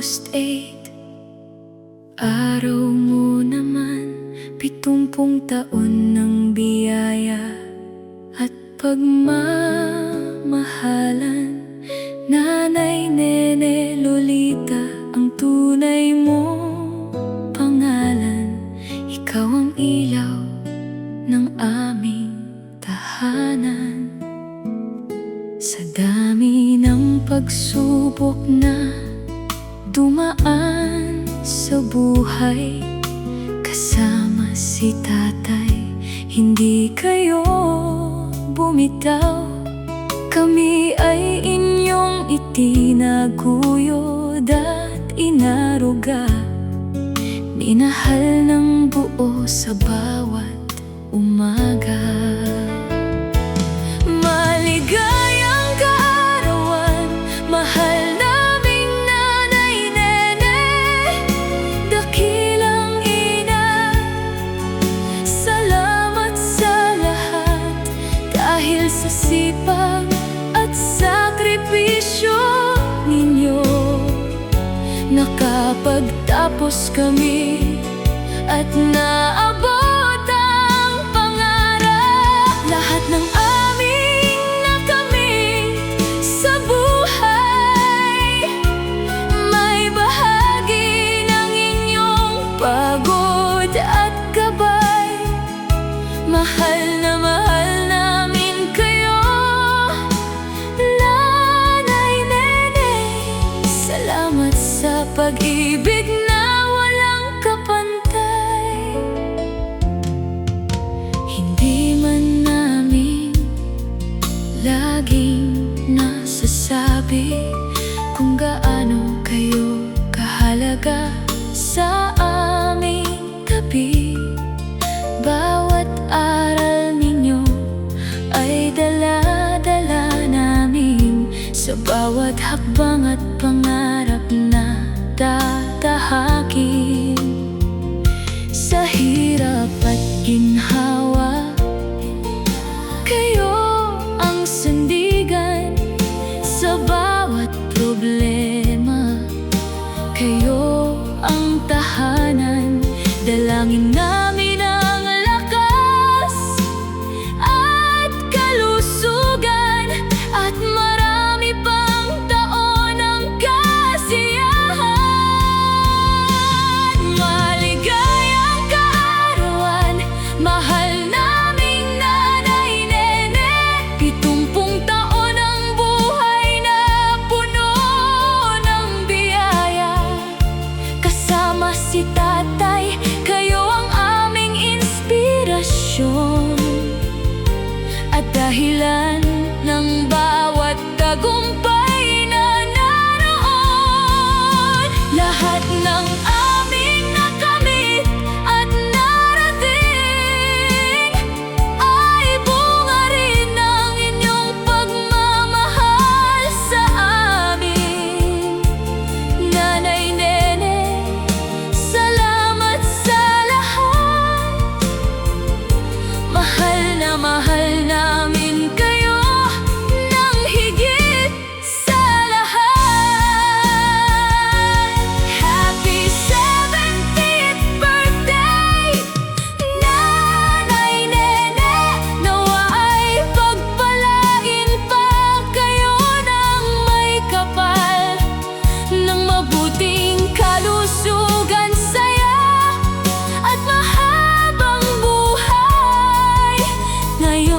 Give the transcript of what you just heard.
August 8, araw mo naman, 70 taon ng biyaya at pagmamahalan. Nanay Nene Lolita, ang tunay mong pangalan. Ikaw ang ilaw ng aming tahanan. Sa dami ng pagsubok na dumaan sa buhay, kasama si tatay, hindi kayo bumitaw. Kami ay inyong itinaguyod at inaruga, minahal ng buo sa bawat umaga. Maligayang kaarawan, mahal naming Nanay Nene, dakilang ina. Salamat sa lahat, dahil sa sipag at sakripisyo ninyo, nakapagtapos kami at naabot ang pangarap. Lahat ng aming nakamit sa buhay, may bahagi ng inyong pagod at gabay. Mahal na mahal namin kayo, Nanay Nene. Salamat sa pag-ibig na walang kapantay. Hindi man namin laging nasasabi kung gaano kayo kahalaga sa aming tabi. Bawat aral ninyo ay dala-dala namin sa bawat hakbang at pangarap na tatahakin. Sa hirap at ginhawa, kayo ang sandigan. Sa bawat problema, kayo ang tahanan. Dalangin namin ang lakas at kalusugan, at marami pang taon ng kasiyahan. Maligayang kaarawan, mahal naming Nanay Nene, 70 taon ang buhay na puno ng biyaya. Kasama si tatay, kayo ang aming inspirasyon at dahilan ng bawat tagumpay na naroon. Lahat ng aming nakamit at narating ay bunga rin ng inyong pagmamahal sa amin. Nanay Nene, salamat sa lahat. Mahal namin kayo ng higit sa lahat. Happy 70th birthday, Nanay Nene. Nawa ay pagpalain pa kayo ng may kapal ng mabuting kalusugan, saya at mahabang buhay. Ngayon